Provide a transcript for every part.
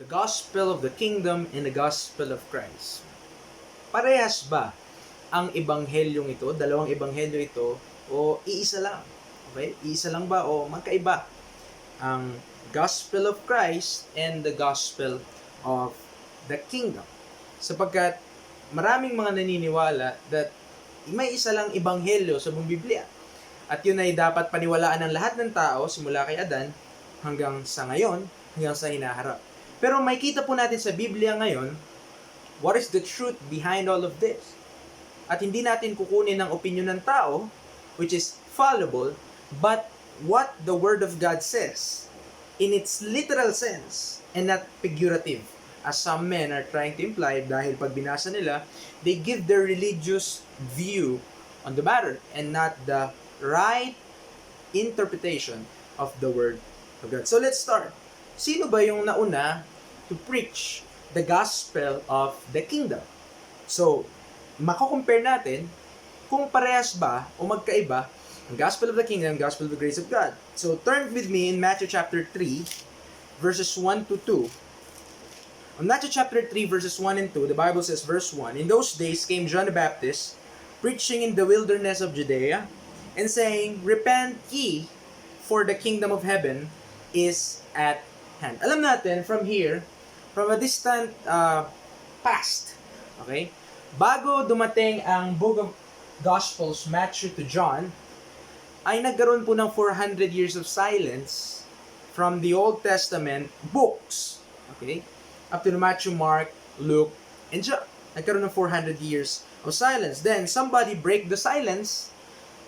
the gospel of the kingdom and the gospel of Christ. Parehas ba ang ebanghelyong ito, dalawang ebanghelyo ito, o iisa lang? Okay? Iisa lang ba o magkaiba ang gospel of Christ and the gospel of the kingdom? Sapagkat maraming mga naniniwala that may isa lang ebanghelyo sa buong Biblia. At yun ay dapat paniwalaan ng lahat ng tao simula kay Adan hanggang sa ngayon, hanggang sa hinaharap. Pero may kita po natin sa Biblia ngayon, what is the truth behind all of this? At hindi natin kukunin ang opinion ng tao, which is fallible, but what the Word of God says, in its literal sense, and not figurative, as some men are trying to imply dahil pag binasa nila, they give their religious view on the matter, and not the right interpretation of the Word of God. So let's start. Sino ba yung nauna to preach the gospel of the kingdom? So, mako-compare natin kung parehas ba o magkaiba ang gospel of the kingdom, gospel of the grace of God. So, turn with me in Matthew chapter 3, verses 1 to 2. On Matthew chapter 3, verses 1 and 2, the Bible says, verse 1, "In those days came John the Baptist, preaching in the wilderness of Judea, and saying, Repent ye, for the kingdom of heaven is at hand." Alam natin, from here, from a distant past, okay? Bago dumating ang Book of Gospels, Matthew to John, ay nagkaroon po ng 400 years of silence from the Old Testament books, okay? Up to Matthew, Mark, Luke, and John. Nagkaroon ng 400 years of silence. Then, somebody break the silence,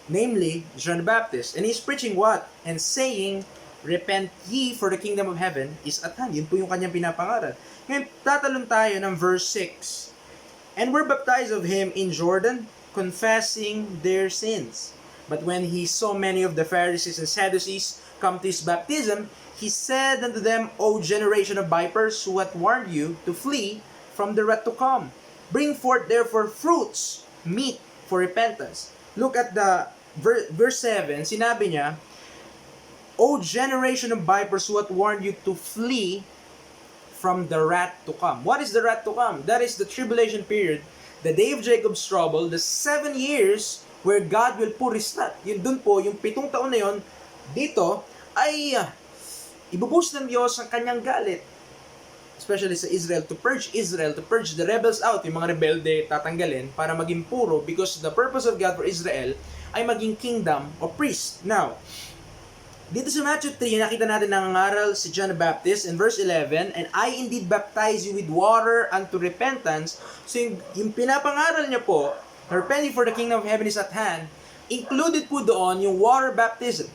namely, John the Baptist. And he's preaching what? And saying, Repent ye, for the kingdom of heaven is at hand. Yun po yung kanyang pinapangaral. Ngayon, tatalon tayo ng verse 6. "And were baptized of him in Jordan, confessing their sins. But when he saw many of the Pharisees and Sadducees come to his baptism, he said unto them, O generation of vipers, who hath warned you to flee from the wrath to come? Bring forth therefore fruits, meet for repentance." Look at the verse 7, sinabi niya, "O generation of vipers, who hath warned you to flee from the wrath to come." What is the wrath to come? That is the tribulation period, the day of Jacob's trouble, the 7 years where God will pour his wrath. Yun dun po, yung 7 taon na yun, dito, ay ibubus ng Diyos ang kanyang galit. Especially sa Israel, to purge the rebels out, yung mga rebelde tatanggalin para maging puro, because the purpose of God for Israel ay maging kingdom o priest. Now, dito sa Matthew 3, nakita natin nangangaral si John the Baptist in verse 11, "And I indeed baptize you with water unto repentance." So yung pinapangaral niya po, "Repent ye, for the kingdom of heaven is at hand," included po doon yung water baptism.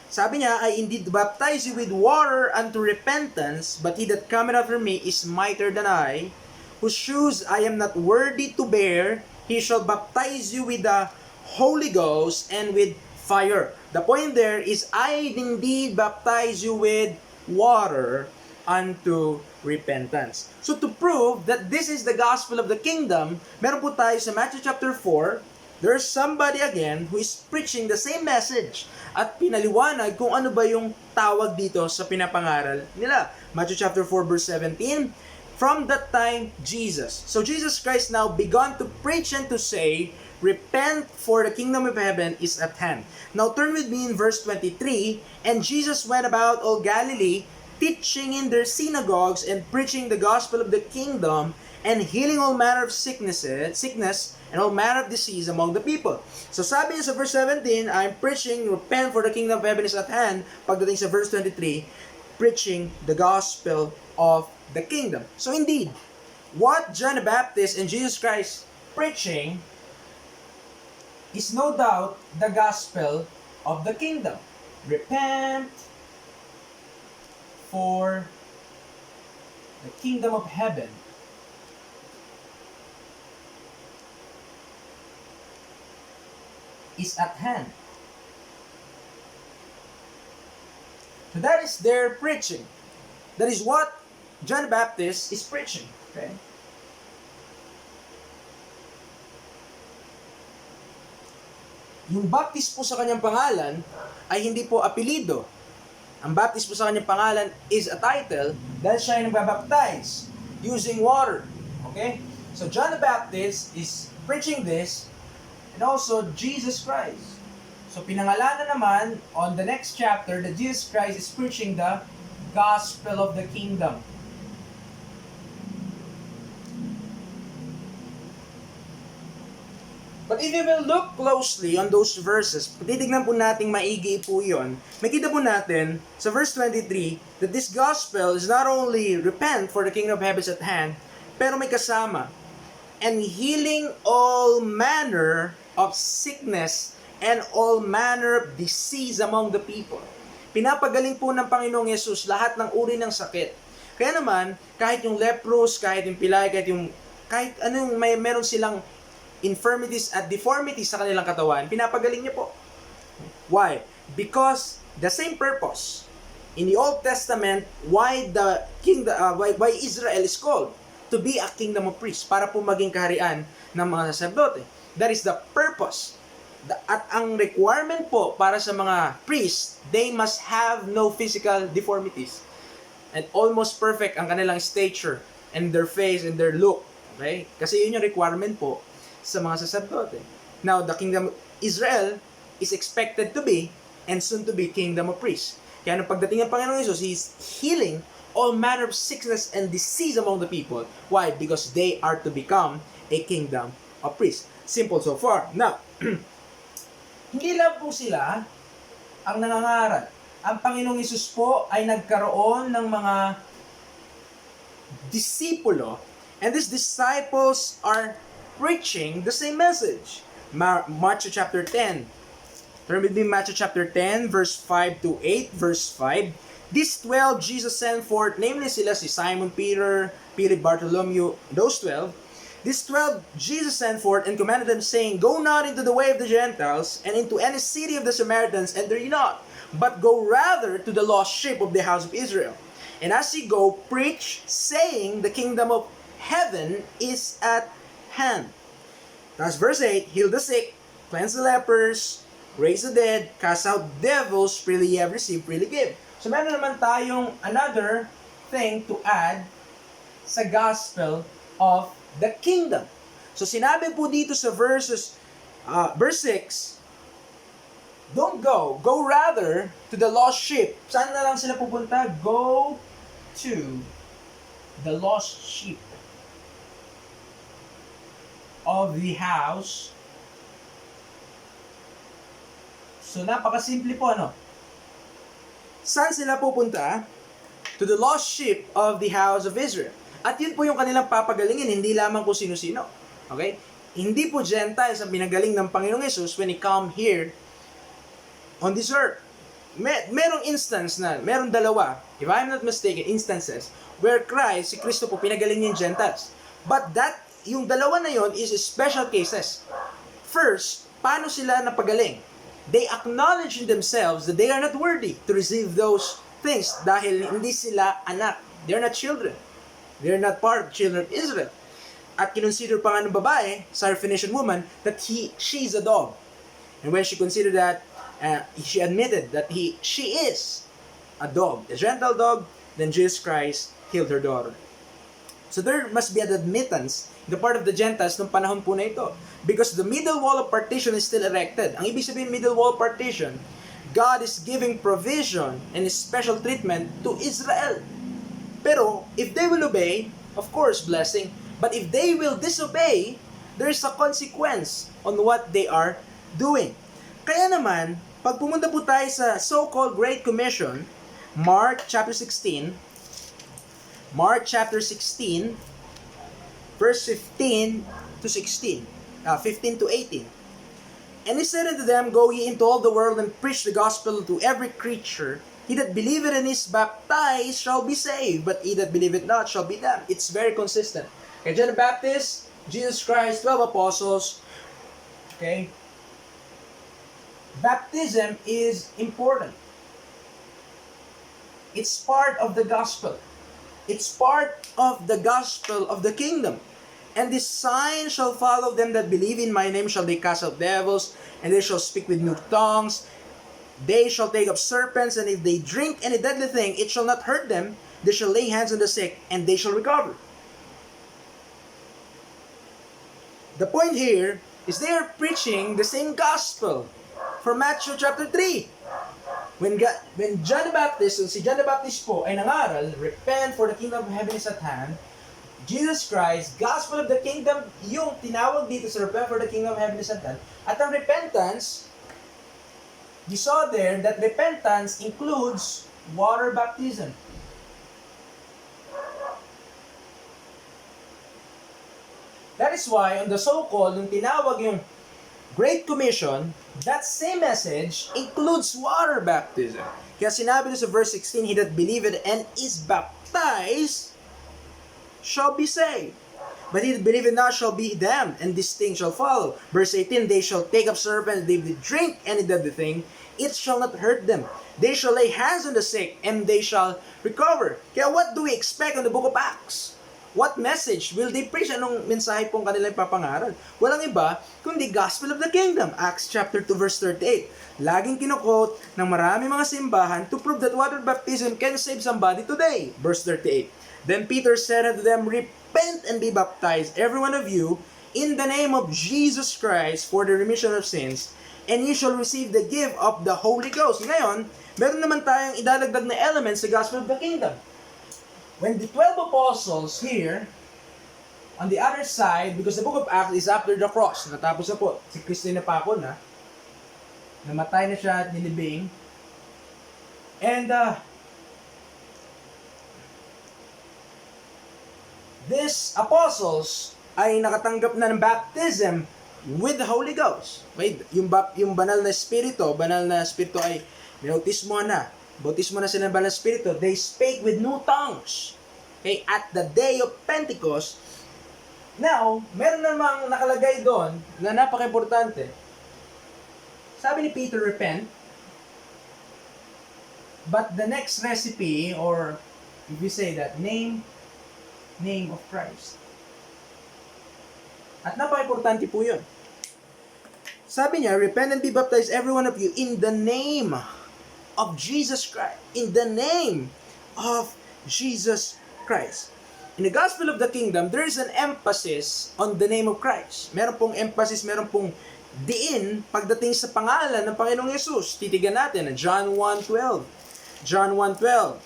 Sabi niya, "I indeed baptize you with water unto repentance, but he that cometh after me is mightier than I, whose shoes I am not worthy to bear. He shall baptize you with the Holy Ghost and with fire." The point there is, I indeed baptize you with water unto repentance. So to prove that this is the gospel of the kingdom, meron po tayo sa Matthew chapter 4, there's somebody again who is preaching the same message at pinaliwanag kung ano ba yung tawag dito sa pinapangaral nila. Matthew chapter 4 verse 17, "From that time, Jesus." So Jesus Christ now began to preach and to say, "Repent, for the kingdom of heaven is at hand." Now turn with me in verse 23, "And Jesus went about all Galilee, teaching in their synagogues and preaching the gospel of the kingdom, and healing all manner of sickness and all manner of disease among the people." So sabi niya sa verse 17, I'm preaching, repent, for the kingdom of heaven is at hand. Pagdating sa verse 23, preaching the gospel of the kingdom. So indeed, what John the Baptist and Jesus Christ preaching is no doubt the gospel of the kingdom. Repent, for the kingdom of heaven is at hand. So that is their preaching. That is what John the Baptist is preaching. Okay? Yung baptist po sa kanyang pangalan ay hindi po apelido. Ang baptist po sa kanyang pangalan is a title dahil siya ay nagbabaptize using water. Okay? So John the Baptist is preaching this, and also Jesus Christ. So pinangalanan naman on the next chapter that Jesus Christ is preaching the gospel of the kingdom. But if you will look closely on those verses, titignan po natin maigi po yun, makita po natin sa verse 23 that this gospel is not only repent for the kingdom of heaven is at hand, pero may kasama, and healing all manner of sickness and all manner of disease among the people. Pinapagaling po ng Panginoong Yesus lahat ng uri ng sakit. Kaya naman, kahit yung leprous, kahit yung pilay, kahit anong meron silang infirmities at deformities sa kanilang katawan, pinapagaling niya po. Why? Because the same purpose in the Old Testament why Israel is called to be a kingdom of priests, para po maging kaharian ng mga saserdote. That is the purpose. At ang requirement po para sa mga priests, they must have no physical deformities. And almost perfect ang kanilang stature and their face and their look. Okay? Kasi yun yung requirement po sa mga saserdote. Now, the kingdom of Israel is expected to be and soon to be kingdom of priests. Kaya nung pagdating ng Panginoon Jesus, He is healing all manner of sickness and disease among the people. Why? Because they are to become a kingdom of priests. Simple so far. Now, hindi lang po sila ang nangangaral. Ang Panginoong Jesus po ay nagkaroon ng mga disipulo, and these disciples are preaching the same message. Matthew chapter 10. Turn with me, Matthew chapter 10, verse 5 to 8, verse 5. These 12 Jesus sent forth, namely sila si Simon Peter, Bartholomew, those 12. These 12 Jesus sent forth and commanded them, saying, Go not into the way of the Gentiles, and into any city of the Samaritans enter ye not, but go rather to the lost sheep of the house of Israel. And as ye go, preach, saying, The kingdom of heaven is at hand. That's verse 8, heal the sick, cleanse the lepers, raise the dead, cast out devils, freely ye have received, freely give. So meron naman tayong another thing to add sa gospel of the kingdom. So sinabi po dito sa verse 6, don't go rather to the lost sheep. Saan na lang sila pupunta? Go to the lost sheep of the house. So napakasimple po, ano? Saan sila pupunta? To the lost sheep of the house of Israel. At yun po yung kanilang papagalingin, hindi lamang kung sino-sino. Okay? Hindi po Gentiles ang pinagaling ng Panginoong Yesus when He come here on this earth. Merong instance na, merong dalawa, if I'm not mistaken, instances where Christ, si Kristo po, pinagaling yung Gentiles. But yung dalawa na yon is special cases. First, paano sila napagaling? They acknowledge in themselves that they are not worthy to receive those things dahil hindi sila anak. They are not children. They are not part of children of Israel. At kinonsider pa nga ng babae, Syrophoenician woman, that she is a dog. And when she considered that, she admitted that she is a dog, a gentle dog, then Jesus Christ healed her daughter. So there must be an admittance in the part of the Gentiles nung panahon po na ito. Because the middle wall of partition is still erected. Ang ibig sabihin middle wall partition, God is giving provision and special treatment to Israel. Pero if they will obey, of course, blessing. But if they will disobey, there is a consequence on what they are doing. Kaya naman, pag pumunta po tayo sa so-called Great Commission, Mark chapter 16, verse 15 to 16, 15 to 18. And He said unto them, Go ye into all the world and preach the gospel to every creature. He that believeth and is baptized shall be saved, but he that believeth not shall be damned. It's very consistent. Okay, John the Baptist, Jesus Christ, 12 apostles. Okay? Baptism is important. It's part of the gospel. It's part of the gospel of the kingdom. And this sign shall follow them that believe in my name, shall they cast out devils, and they shall speak with new tongues. They shall take up serpents, and if they drink any deadly thing, it shall not hurt them. They shall lay hands on the sick, and they shall recover. The point here is they are preaching the same gospel from Matthew chapter 3. When John the Baptist, si John the Baptist po ay nangaral, repent for the kingdom of heaven is at hand, Jesus Christ, gospel of the kingdom, yung tinawag dito sa repent for the kingdom of heaven is at hand. At ang repentance, you saw there that repentance includes water baptism. That is why on the so-called, nung tinawag yung Great Commission, that same message includes water baptism. Kaya sinabi doon sa verse 16, he that believeth and is baptized shall be saved. But he that believeth not shall be damned, and this thing shall follow. Verse 18, they shall take up serpents, they will drink any deadly thing, it shall not hurt them. They shall lay hands on the sick, and they shall recover. Kaya what do we expect on the book of Acts? What message will they preach? Anong mensahe pong kanilang papangaral? Walang iba, kundi gospel of the kingdom. Acts chapter 2 verse 38. Laging kino-quote ng marami mga simbahan to prove that water baptism can save somebody today. Verse 38. Then Peter said unto them, repent and be baptized, every one of you, in the name of Jesus Christ for the remission of sins, and ye shall receive the gift of the Holy Ghost. Ngayon, meron naman tayong idadagdag na elements sa gospel of the kingdom. When the 12 apostles here, on the other side, because the book of Acts is after the cross, natapos na po, si Kristo na pa na, namatay na siya at nilibing, and these apostles ay nakatanggap na ng baptism with the Holy Ghost. Okay? Yung banal na spirito ay bautismo na sila ng banal na spirito. They spake with new tongues. Okay? At the day of Pentecost. Now, meron namang nakalagay doon na napaka-importante. Sabi ni Peter, repent. But the next recipe, or if you say that, name of Christ. At napaka-importante po yun. Sabi niya, repent and be baptized every one of you in the name of Jesus Christ. In the name of Jesus Christ. In the gospel of the kingdom, there is an emphasis on the name of Christ. Meron pong emphasis, meron pong diin pagdating sa pangalan ng Panginoong Yesus. Titigan natin ang John 1:12. John 1:12.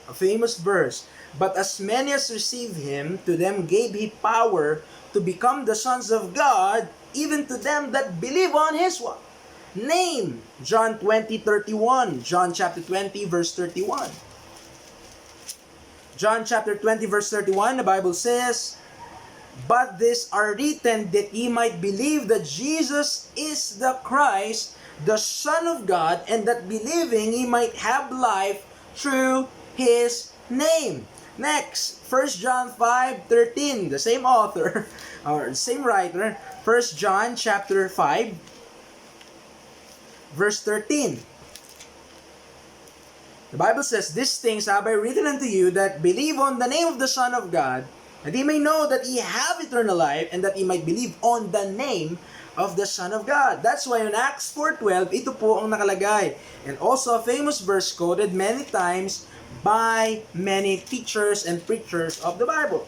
A famous verse. But as many as received him, to them gave he power to become the sons of God, even to them that believe on his what? Name. John 20:31. John chapter 20 verse 31. John chapter 20 verse 31, the Bible says, but these are written that ye might believe that Jesus is the Christ, the Son of God, and that believing ye might have life through his name. Next, 1 John 5:13, the same author, or same writer, 1 John chapter 5, verse 13. The Bible says, these things have I written unto you that believe on the name of the Son of God, that ye may know that ye have eternal life, and that ye might believe on the name of the Son of God. That's why in Acts 4:12, ito po ang nakalagay. And also a famous verse quoted many times by many teachers and preachers of the Bible.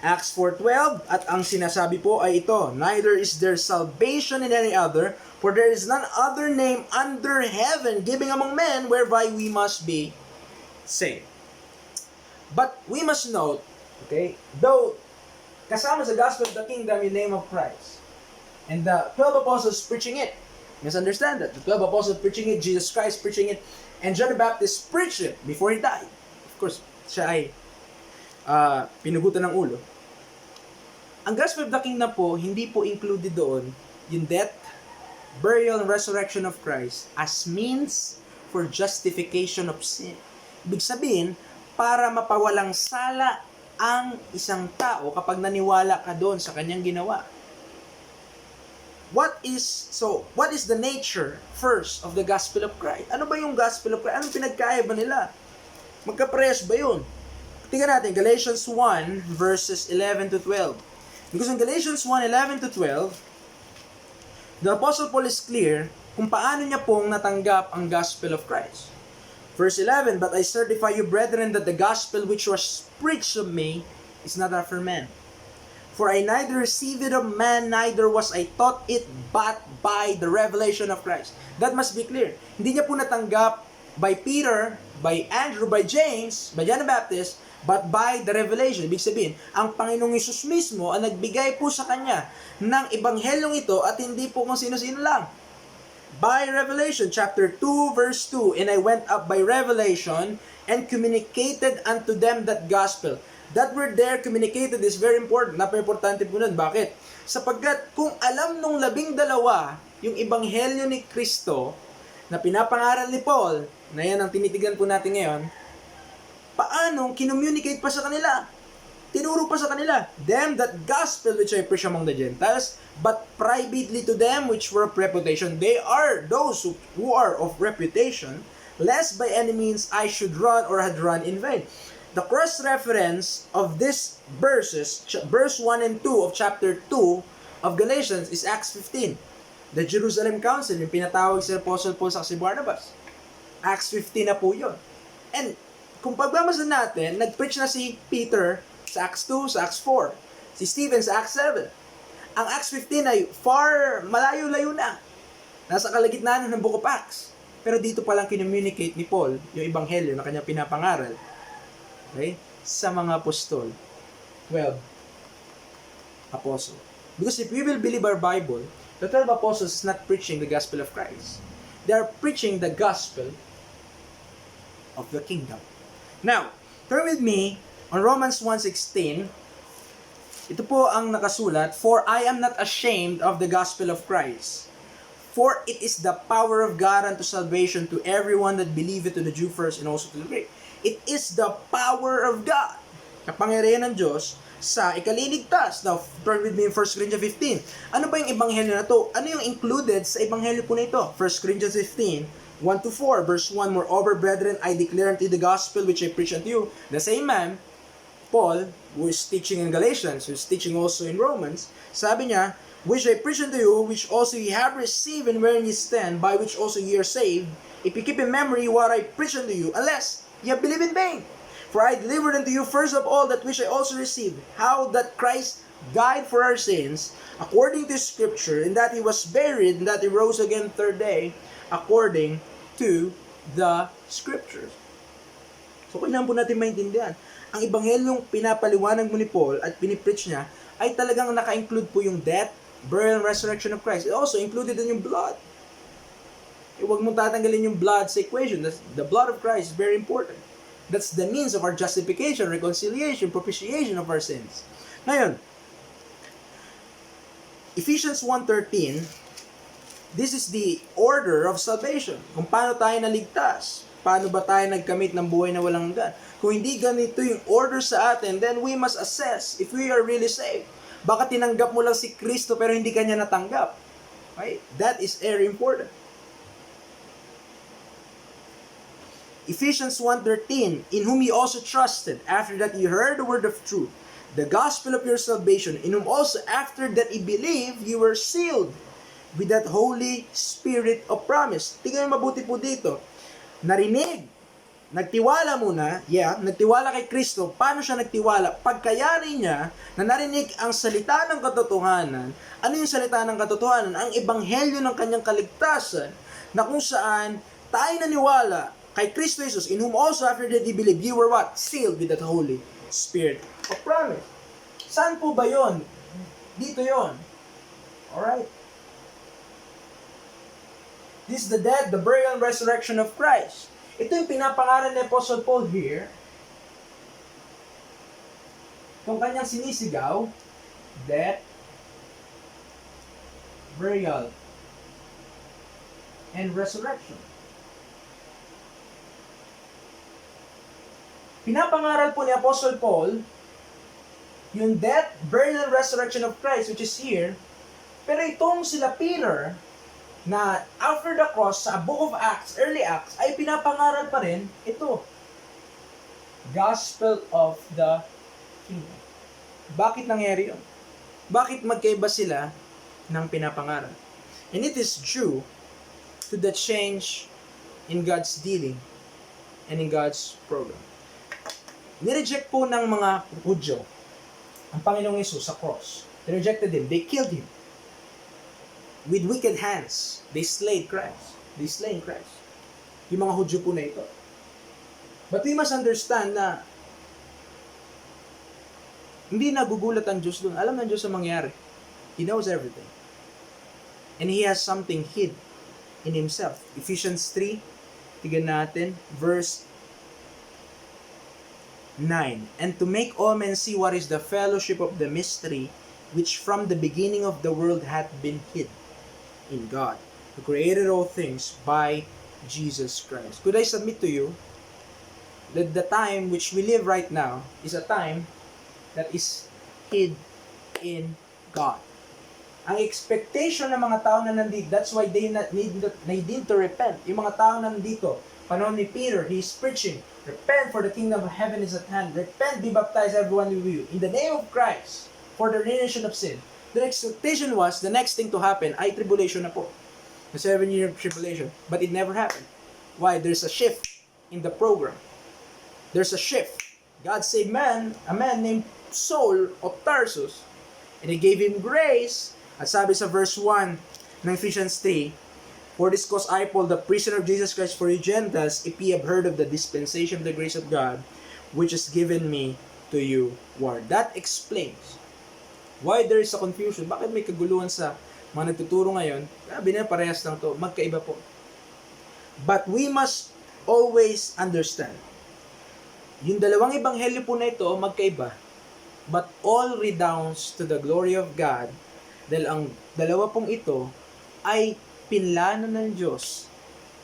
Acts 4:12, at ang sinasabi po ay ito, neither is there salvation in any other, for there is none other name under heaven given among men whereby we must be saved. But we must note, okay, though kasama sa gospel of the kingdom yung name of Christ, and the 12 apostles preaching it, misunderstand that, the 12 apostles preaching it, Jesus Christ preaching it, and John the Baptist preached it before he died. Of course, siya ay pinugutan ng ulo. Ang gospel of the kingdom po, hindi po included doon yung death, burial, and resurrection of Christ as means for justification of sin. Ibig sabihin, para mapawalang sala ang isang tao kapag naniwala ka doon sa kanyang ginawa. What is the nature first of the gospel of Christ? Ano ba yung gospel of Christ? Anong pinagkaiba nila? Magkaparehas ba yun? Tingnan natin, Galatians 1 verses 11 to 12. Because in Galatians 1:11 to 12, the Apostle Paul is clear kung paano niya pong natanggap ang gospel of Christ. Verse 11, "But I certify you, brethren, that the gospel which was preached of me is not after men. For I neither received it of man, neither was I taught it, but by the revelation of Christ." That must be clear. Hindi niya po natanggap by Peter, by Andrew, by James, by John the Baptist, but by the revelation. Ibig sabihin, ang Panginoong Hesus mismo ang nagbigay po sa kanya ng ebanghelyong ito at hindi po kung sino-sino lang. By revelation, chapter 2, verse 2, "And I went up by revelation and communicated unto them that gospel." That word there, communicated, is very important. Napaka-importante po nun. Bakit? Sapagkat kung alam nung 12 yung ebanghelyo ni Kristo na pinapangaral ni Paul, na yan ang tinitigan po natin ngayon, paano kinommunicate pa sa kanila? Tinuro pa sa kanila, "Them that gospel which I preach among the Gentiles, but privately to them which were of reputation." They are those who are of reputation, "lest by any means I should run or had run in vain." The cross-reference of these verses, verse 1 and 2 of chapter 2 of Galatians, is Acts 15. The Jerusalem Council, yung pinatawag si Apostle Paul sa si Barnabas. Acts 15 na po yun. And kung pagbamasan natin, nag-preach na si Peter sa Acts 2, sa Acts 4. Si Stephen sa Acts 7. Ang Acts 15 ay far malayo-layo na. Nasa kalagitnaan ng Book of Acts. Pero dito palang kinommunicate ni Paul yung ebanghelyo na kanyang pinapangaral. Okay? Sa mga apostol. 12 apostle. Because if we will believe our Bible, the 12 apostles is not preaching the gospel of Christ. They are preaching the gospel of the kingdom. Now, turn with me on Romans 1:16. Ito po ang nakasulat, "For I am not ashamed of the gospel of Christ, for it is the power of God unto salvation to everyone that believeth, to the Jew first and also to the Greek." It is the power of God. Kapangyarihan ng Diyos sa ikaliligtas. Now, turn with me in 1 Corinthians 15. Ano ba yung ebanghelyo na to? Ano yung included sa ebanghelyo po na ito? 1 Corinthians 15, 1-4, verse 1, "Moreover, brethren, I declare unto you the gospel which I preach unto you." The same man, Paul, who is teaching in Galatians, who is teaching also in Romans, sabi niya, "Which I preach unto you, which also ye have received, and wherein ye stand, by which also ye are saved, if ye keep in memory what I preach unto you, unless ye believe in vain. For I delivered unto you first of all that which I also received, how that Christ died for our sins, according to Scripture, and that He was buried, and that He rose again third day, according to the Scriptures." So, kailangan po natin maintindihan. Ang ebanghelyong pinapaliwanag mo ni Paul at pinipreach niya ay talagang naka-include po yung death, burial, and resurrection of Christ. It also included in yung blood. Huwag mong tatanggalin yung blood sa equation. The blood of Christ is very important. That's the means of our justification, reconciliation, propitiation of our sins. Ngayon, Ephesians 1:13, this is the order of salvation. Kung paano tayo naligtas. Paano ba tayo nagkamit ng buhay na walang hanggan? Kung hindi ganito yung order sa atin, then we must assess if we are really saved. Baka tinanggap mo lang si Kristo pero hindi kanya natanggap. Right? That is very important. Ephesians 1:13, "In whom ye also trusted, after that ye heard the word of truth, the gospel of your salvation, in whom also after that ye believed, ye were sealed with that Holy Spirit of promise." Tingnan mo mabuti po dito. Narinig, nagtiwala muna, nagtiwala kay Kristo. Paano siya nagtiwala? Pagkayari niya na narinig ang salita ng katotohanan. Ano yung salita ng katotohanan? Ang ebanghelyo ng kanyang kaligtasan, na kung saan tayo naniwala kay Kristo Jesus, in whom also after that ye believe, ye were what? Sealed with that Holy Spirit of promise. Saan po ba yon? Dito yon. Alright? This is the death, the burial, and resurrection of Christ. Ito yung pinapangaral ni Apostle Paul here. Kung kanyang sinisigaw, death, burial, and resurrection. Pinapangaral po ni Apostle Paul yung death, burial, and resurrection of Christ, which is here. Pero itong sila Peter, na after the cross, sa Book of Acts, early Acts, ay pinapangaral pa rin ito. Gospel of the Kingdom. Bakit nangyari yun? Bakit magkaiba sila ng pinapangaral? And it is due to the change in God's dealing and in God's program. Nireject po ng mga Hudyo ang Panginoong Yesus sa cross. They rejected Him. They killed Him. With wicked hands, they slayed Christ. They slain Christ. Yung mga Hudyo po na ito. But we must understand na hindi nagugulat ang Diyos doon. Alam ng Diyos ang mangyari. He knows everything. And He has something hid in Himself. Ephesians 3, tignan natin, verse 9. And to make all men see what is the fellowship of the mystery, which from the beginning of the world hath been hid in God, who created all things by Jesus Christ. Could I submit to you that the time which we live right now is a time that is hid in God? Ang expectation ng mga tao na nandito, that's why they need to repent. Yung mga tao na nandito, panahon ni Peter, he is preaching, repent for the kingdom of heaven is at hand. Repent, be baptized everyone with you in the name of Christ for the remission of sin. The expectation was the next thing to happen ay tribulation na po. The 7-year tribulation. But it never happened. Why? There's a shift in the program. There's a shift. God saved a man named Saul of Tarsus, and He gave him grace. At sabi sa verse 1 ng Ephesians 3, for this cause I, Paul, the prisoner of Jesus Christ for you Gentiles, if ye have heard of the dispensation of the grace of God, which is given me to you, ward. That explains why there is a confusion. Bakit may kaguluhan sa mga nagtuturo ngayon? Sabi nila, parehas lang to. Magkaiba po. But we must always understand, yung dalawang ebanghelyo po na ito, magkaiba. But all redounds to the glory of God, dahil ang dalawa pong ito ay pinlano ng Diyos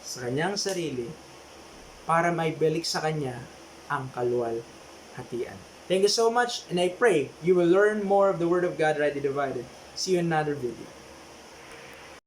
sa kanyang sarili para may balik sa kanya ang kaluwalhatian. Thank you so much, and I pray you will learn more of the Word of God rightly divided. See you in another video.